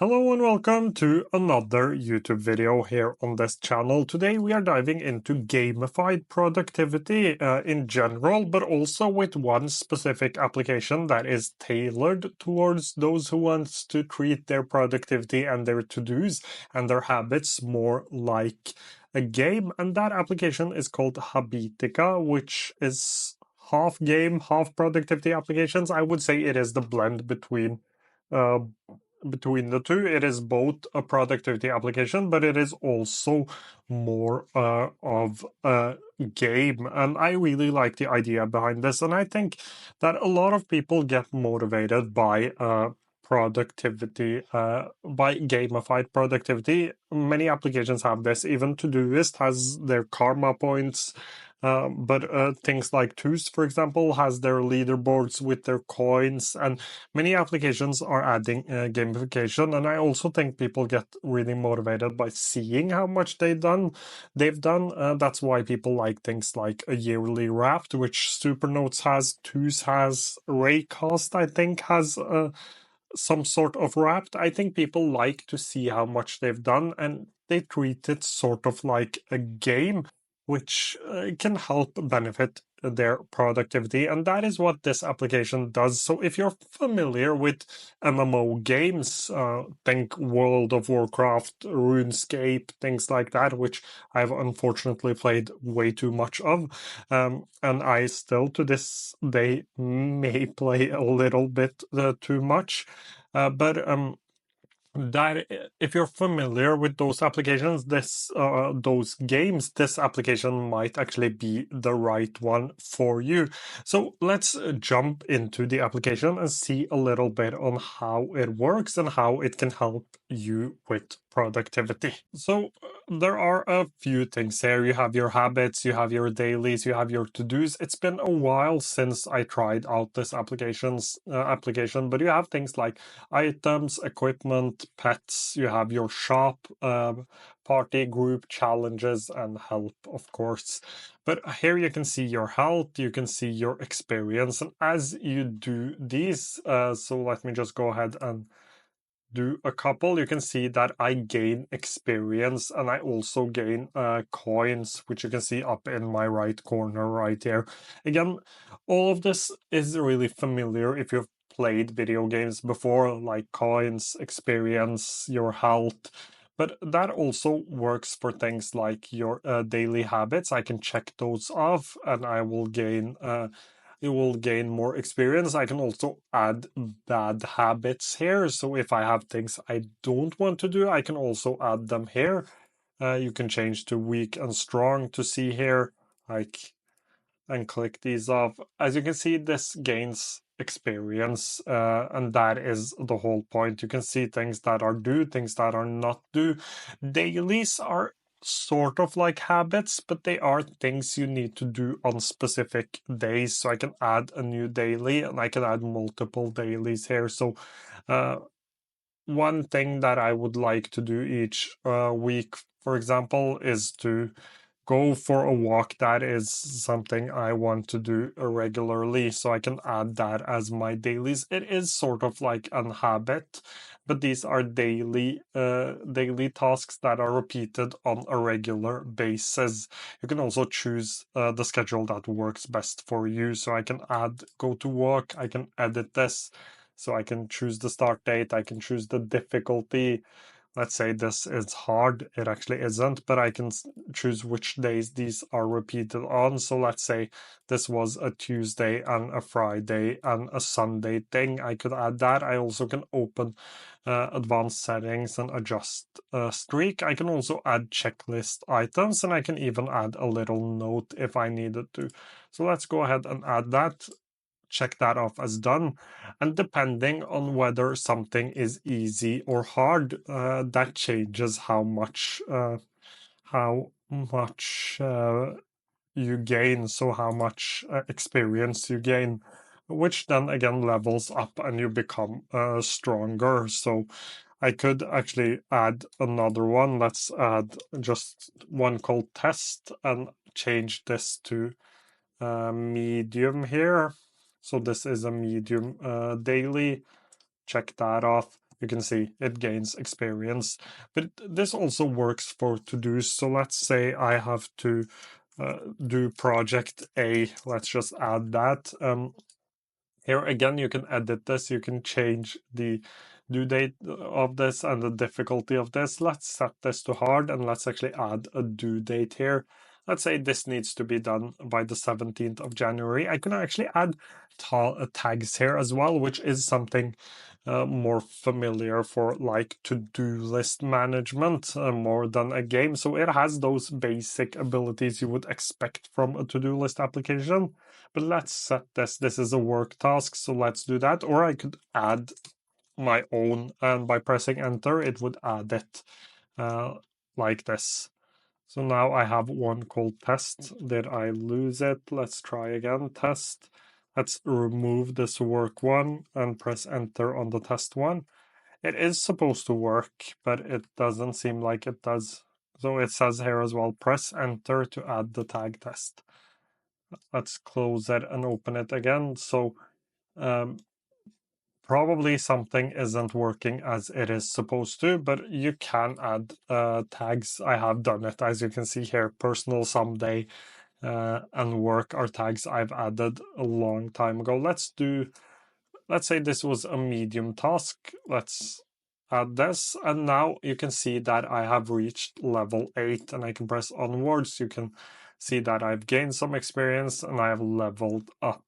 Hello and welcome to another YouTube video here on this channel. Today we are diving into gamified productivity in general, but also with one specific application that is tailored towards those who want to treat their productivity and their to-dos and their habits more like a game. And that application is called Habitica, which is half game, half productivity applications. I would say it is the blend uh, between the two. It is both a productivity application, but it is also more of a game. And I really like the idea behind this. And I think that a lot of people get motivated by productivity, by gamified productivity. Many applications have this. Even Todoist has their karma points. But things like Tooth, for example, has their leaderboards with their coins, and many applications are adding gamification. And I also think people get really motivated by seeing how much they've done. That's why people like things like a yearly wrapped, which Supernotes has, Tooth has, Raycast, I think, has some sort of wrapped. I think people like to see how much they've done, and they treat it sort of like a game, which can help benefit their productivity. And that is what this application does. So if you're familiar with MMO games, think World of Warcraft, RuneScape, things like that, which I've unfortunately played way too much of. And I still to this day may play a little bit too much. But that if you're familiar with those applications, those games, this application might actually be the right one for you. So let's jump into the application and see a little bit on how it works and how it can help you with productivity. So there are a few things here. You have your habits, you have your dailies, you have your to-dos. It's been a while since I tried out this application, but you have things like items, equipment, pets. You have your shop, party, group, challenges, and help, of course. But here you can see your health, you can see your experience, and as you do these, so let me just go ahead and do a couple. You can see that I gain experience, and I also gain coins, which you can see up in my right corner right here. Again, all of this is really familiar if you've played video games before, like coins, experience, your health. But that also works for things like your daily habits. I can check those off, and I will gain you will gain more experience. I can also add bad habits here. So if I have things I don't want to do, I can also add them here. You can change to weak and strong to see here, like, and click these off. As you can see, this gains experience, and that is the whole point. You can see things that are due, things that are not due. Dailies are sort of like habits, but they are things you need to do on specific days. So I can add a new daily, and I can add multiple dailies here. So one thing that I would like to do each week, for example, is to go for a walk. That is something I want to do regularly, so I can add that as my dailies. It is sort of like a habit, but these are daily tasks that are repeated on a regular basis. You can also choose the schedule that works best for you. So I can add go to walk, I can edit this. So I can choose the start date, I can choose the difficulty. Let's say this is hard, it actually isn't, but I can choose which days these are repeated on. So let's say this was a Tuesday and a Friday and a Sunday thing. I could add that. I also can open advanced settings and adjust streak. I can also add checklist items, and I can even add a little note if I needed to. So let's go ahead and add that. Check that off as done. And depending on whether something is easy or hard, that changes how much you gain. So how much experience you gain, which then again levels up and you become stronger. So I could actually add another one. Let's add just one called test and change this to medium here. So this is a medium daily. Check that off. you can see it gains experience. But this also works for to-dos. So let's say I have to do project A. Let's just add that. Here again, you can edit this. You can change the due date of this and the difficulty of this. Let's set this to hard and let's actually add a due date here. Let's say this needs to be done by the 17th of January. I can actually add tags here as well, which is something more familiar for like to-do list management more than a game. So it has those basic abilities you would expect from a to-do list application. But let's set this. This is a work task, so let's do that. Or I could add my own, and by pressing enter, it would add it like this. So now I have one called test. Did I lose it? Let's try again. Test. Let's remove this work one and press enter on the test one. It is supposed to work, but it doesn't seem like it does. So it says here as well, press enter to add the tag test. Let's close it and open it again. So probably something isn't working as it is supposed to, but you can add tags. I have done it, as you can see here. Personal, someday, and work are tags I've added a long time ago. Let's say this was a medium task. Let's add this, and now you can see that I have reached level 8, and I can press onwards. You can see that I've gained some experience and I have leveled up.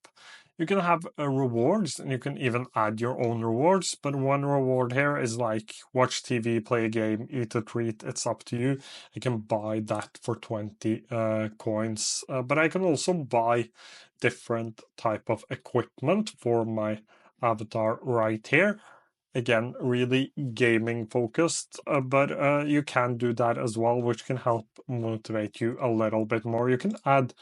You can have rewards, and you can even add your own rewards, but one reward here is like watch TV, play a game, eat a treat. It's up to you. I can buy that for 20 coins, but I can also buy different type of equipment for my avatar right here. Again, really gaming focused, but you can do that as well, which can help motivate you a little bit more. You can add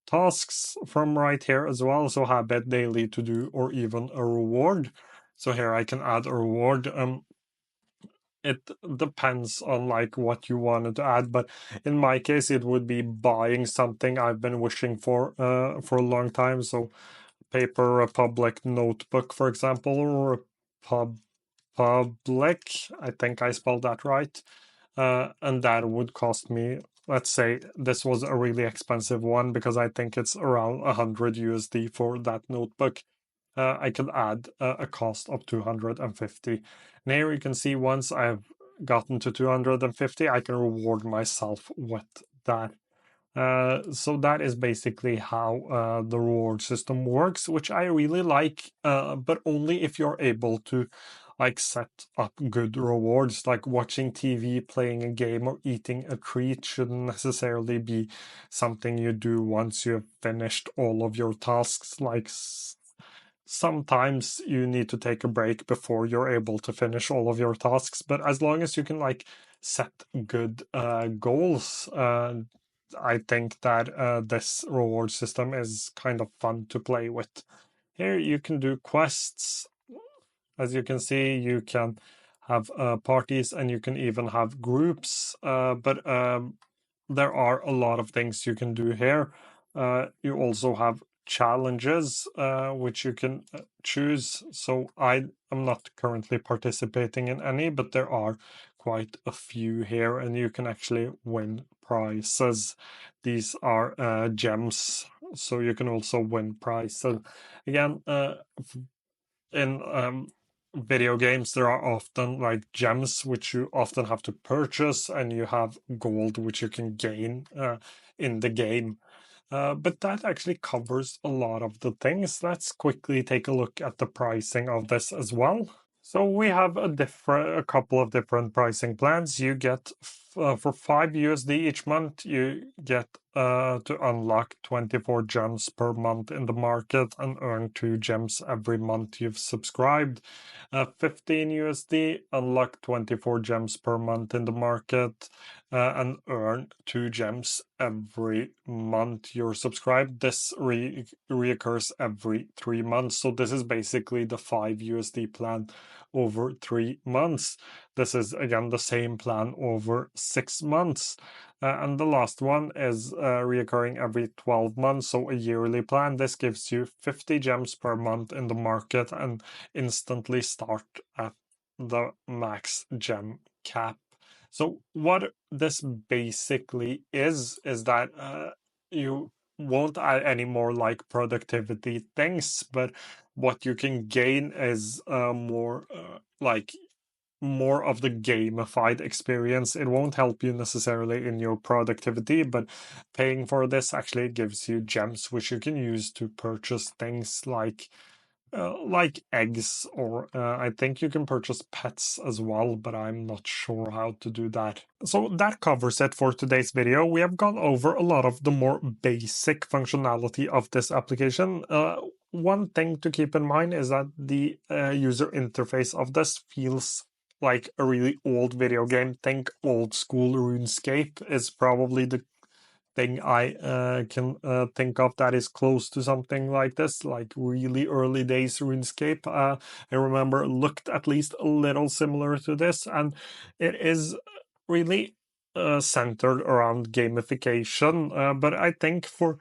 tasks from right here as well, so habit, daily, to do, or even a reward. So here I can add a reward. It depends on like what you wanted to add, but in my case it would be buying something I've been wishing for a long time. So Paper Republic notebook, for example, or Public, I think I spelled that right. And that would cost me, let's say this was a really expensive one because I think it's around 100 USD for that notebook. I could add a cost of 250. And here you can see once I've gotten to 250, I can reward myself with that. So that is basically how the reward system works, which I really like, but only if you're able to like set up good rewards. Like watching TV, playing a game, or eating a treat shouldn't necessarily be something you do once you've finished all of your tasks. Like sometimes you need to take a break before you're able to finish all of your tasks, but as long as you can like set good goals, I think that this reward system is kind of fun to play with. Here you can do quests. As you can see, you can have parties, and you can even have groups, but there are a lot of things you can do here. You also have challenges, which you can choose. So I am not currently participating in any, but there are quite a few here, and you can actually win prizes. These are gems, so you can also win prizes. Again, in video games, there are often like gems which you often have to purchase, and you have gold which you can gain in the game. But that actually covers a lot of the things. Let's quickly take a look at the pricing of this as well. So we have a couple of different pricing plans. You get for 5 USD each month, you get to unlock 24 gems per month in the market and earn 2 gems every month you've subscribed. 15 USD, unlock 24 gems per month in the market and earn 2 gems every month you're subscribed. This reoccurs every 3 months. So this is basically the 5 USD plan over 3 months. This is again the same plan over 6 months. And the last one is reoccurring every 12 months, so a yearly plan. This gives you 50 gems per month in the market and instantly start at the max gem cap. So what this basically is that you won't add any more like productivity things, but what you can gain is more like more of the gamified experience. It won't help you necessarily in your productivity, but paying for this actually gives you gems which you can use to purchase things like eggs, or I think you can purchase pets as well, but I'm not sure how to do that. So that covers it for today's video. We have gone over a lot of the more basic functionality of this application. One thing to keep in mind is that the user interface of this feels like a really old video game. Think old school RuneScape is probably the thing I can think of that is close to something like this, like really early days RuneScape. I remember looked at least a little similar to this, and it is really centered around gamification. But I think for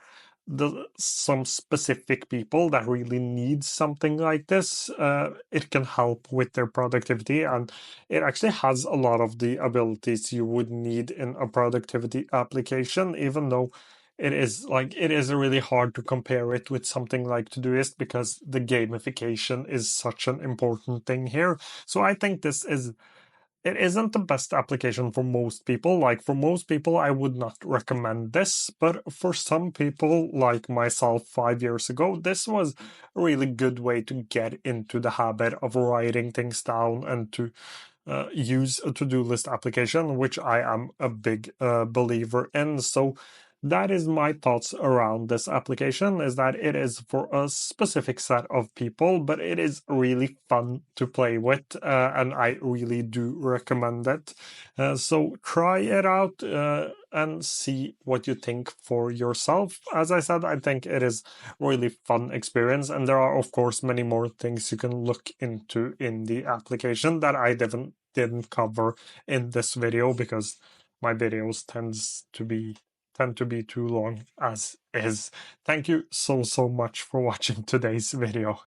some specific people that really need something like this, it can help with their productivity, and it actually has a lot of the abilities you would need in a productivity application, even though it is really hard to compare it with something like Todoist because the gamification is such an important thing here. So I think it isn't the best application for most people. Like, for most people, I would not recommend this, but for some people, like myself 5 years ago, this was a really good way to get into the habit of writing things down and to use a to-do list application, which I am a big believer in. So that is my thoughts around this application, is that it is for a specific set of people, but it is really fun to play with, and I really do recommend it. So try it out and see what you think for yourself. As I said, I think it is really fun experience, and there are of course many more things you can look into in the application that I didn't cover in this video because my videos tend to be too long as is. Thank you so much for watching today's video.